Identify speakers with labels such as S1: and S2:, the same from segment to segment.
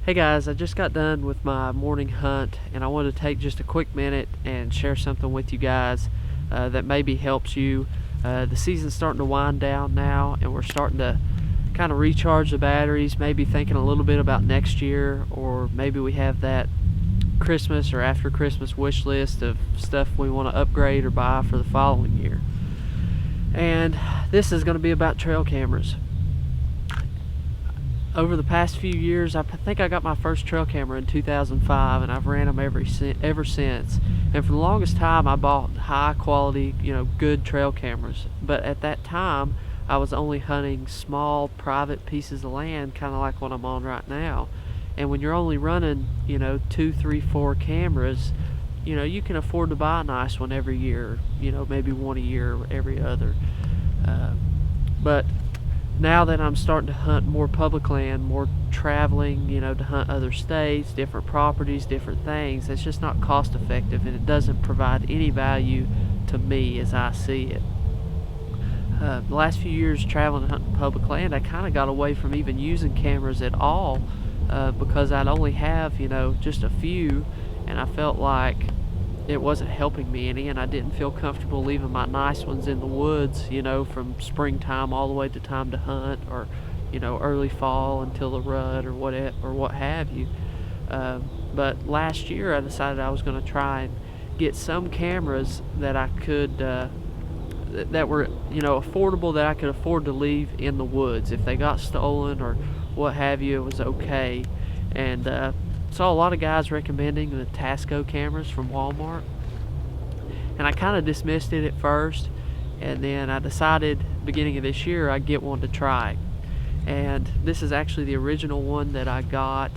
S1: Hey guys, I just got done with my morning hunt and I wanted to take just a quick minute and share something with you guys that maybe helps you. The season's starting to wind down now and we're starting to kind of recharge the batteries, maybe thinking a little bit about next year, or maybe we have that Christmas or after Christmas wish list of stuff we want to upgrade or buy for the following year. And this is going to be about trail cameras. Over the past few years, I think I got my first trail camera in 2005, and I've ran them ever since. And for the longest time, I bought high quality, good trail cameras. But at that time, I was only hunting small private pieces of land, kind of like what I'm on right now. And when you're only running, 2, 3, 4 cameras, you can afford to buy a nice one every year. Maybe one a year, every other. But now that I'm starting to hunt more public land, more traveling, to hunt other states, different properties, different things, it's just not cost effective and it doesn't provide any value to me as I see it. The last few years traveling and hunting public land, I kind of got away from even using cameras at all because I'd only have, just a few, and I felt like it wasn't helping me any, and I didn't feel comfortable leaving my nice ones in the woods, from springtime all the way to time to hunt, or early fall until the rut, or what have you. But last year I decided I was going to try and get some cameras that I could that were affordable, that I could afford to leave in the woods. If they got stolen or what have you, it was okay. And saw a lot of guys recommending the Tasco cameras from Walmart, and I kind of dismissed it at first, and then I decided beginning of this year I'd get one to try. And this is actually the original one that I got,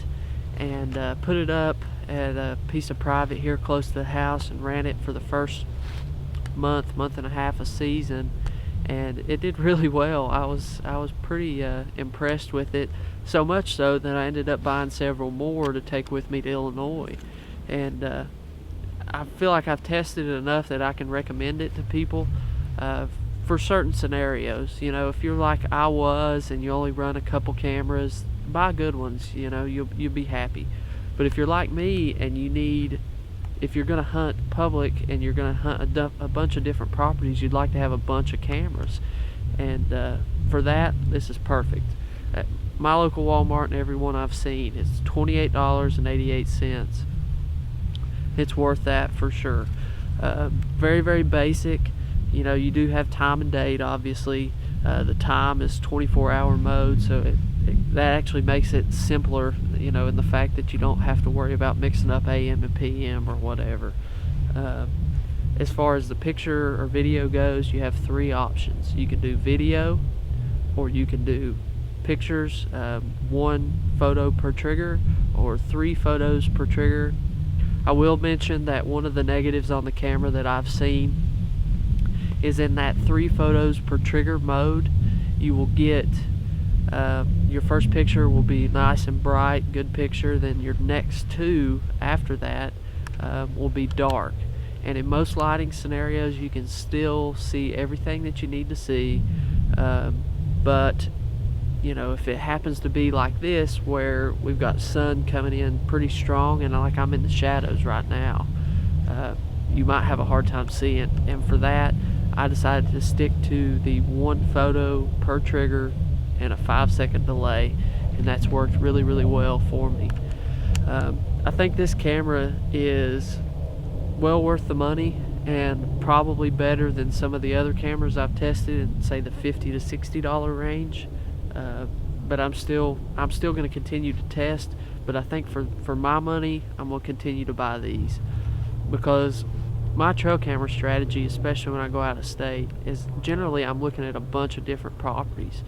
S1: and put it up at a piece of private here close to the house and ran it for the first month and a half a season, and it did really well. I was pretty impressed with it, so much so that I ended up buying several more to take with me to Illinois. And I feel like I've tested it enough that I can recommend it to people for certain scenarios. If you're like I was and you only run a couple cameras, buy good ones. You'll be happy. But if you're like me and if you're going to hunt public and you're going to hunt a bunch of different properties, you'd like to have a bunch of cameras. And for that, this is perfect. At my local Walmart and every one I've seen, it's $28.88. It's worth that for sure. Very, very basic. You do have time and date, obviously. The time is 24-hour mode, so that actually makes it simpler, in the fact that you don't have to worry about mixing up AM and PM or whatever. As far as the picture or video goes, you have 3 options. You can do video, or you can do pictures, 1 photo per trigger, or 3 photos per trigger. I will mention that one of the negatives on the camera that I've seen is in that 3 photos per trigger mode. You will get your first picture will be nice and bright, good picture, then your next 2 after that will be dark. And in most lighting scenarios you can still see everything that you need to see, but if it happens to be like this, where we've got sun coming in pretty strong and like I'm in the shadows right now, you might have a hard time seeing. And for that, I decided to stick to the 1 photo per trigger and a 5-second delay, and that's worked really, really well for me. I think this camera is well worth the money, and probably better than some of the other cameras I've tested in, say, the $50 to $60 range. But I'm still going to continue to test. But I think for my money, I'm going to continue to buy these, because my trail camera strategy, especially when I go out of state, is generally I'm looking at a bunch of different properties.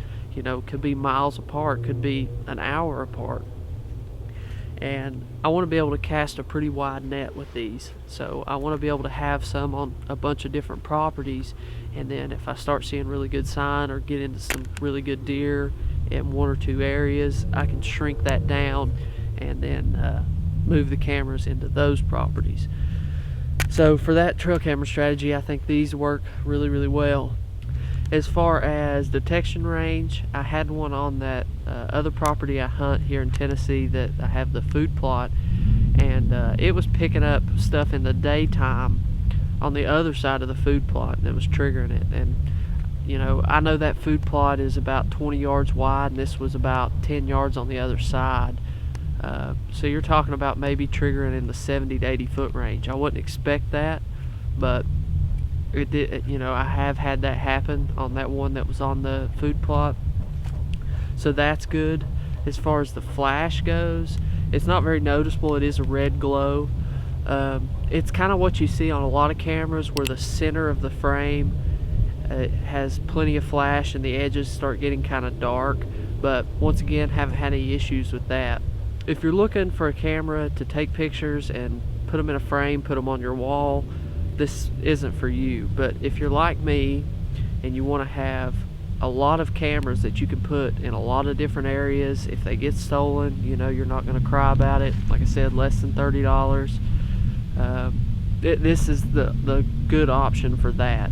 S1: Could be miles apart, could be an hour apart. And I want to be able to cast a pretty wide net with these. So I want to be able to have some on a bunch of different properties, and then if I start seeing really good sign or get into some really good deer in 1 or 2 areas, I can shrink that down and then move the cameras into those properties. So for that trail camera strategy, I think these work really, really well. As far as detection range, I had one on that other property I hunt here in Tennessee that I have the food plot, and it was picking up stuff in the daytime on the other side of the food plot, and it was triggering it. And you know, I know that food plot is about 20 yards wide, and this was about 10 yards on the other side. So you're talking about maybe triggering in the 70 to 80 foot range. I wouldn't expect that, but it did. You know, I have had that happen on that one that was on the food plot, so that's good. As far as the flash goes, it's not very noticeable. It is a red glow. It's kind of what you see on a lot of cameras, where the center of the frame has plenty of flash and the edges start getting kind of dark. But once again, haven't had any issues with that. If you're looking for a camera to take pictures and put them in a frame, put them on your wall, this isn't for you. But if you're like me and you want to have a lot of cameras that you can put in a lot of different areas, if they get stolen, you know, you're not going to cry about it. Like I said, less than $30. This is the good option for that.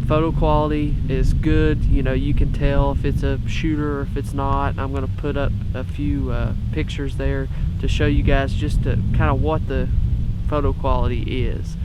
S1: Photo quality is good. You know, you can tell if it's a shooter or if it's not. I'm going to put up a few pictures there to show you guys just to kind of what the photo quality is.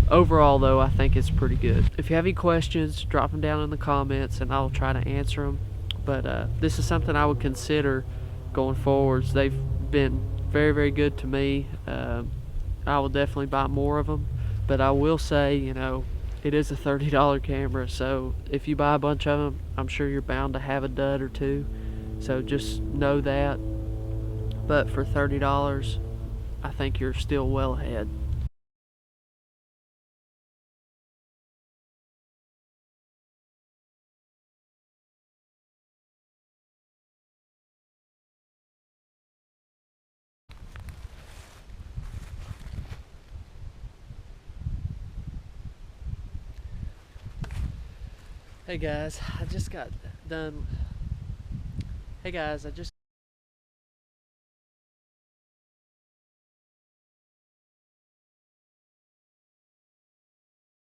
S1: Overall though, I think it's pretty good. If you have any questions, drop them down in the comments and I'll try to answer them. But this is something I would consider going forwards. They've been very, very good to me. I will definitely buy more of them, but I will say, you know, it is a $30 camera, so if you buy a bunch of them, I'm sure you're bound to have a dud or two, so just know that. But for $30, I think you're still well ahead. Hey guys, I just got done. Hey guys, I just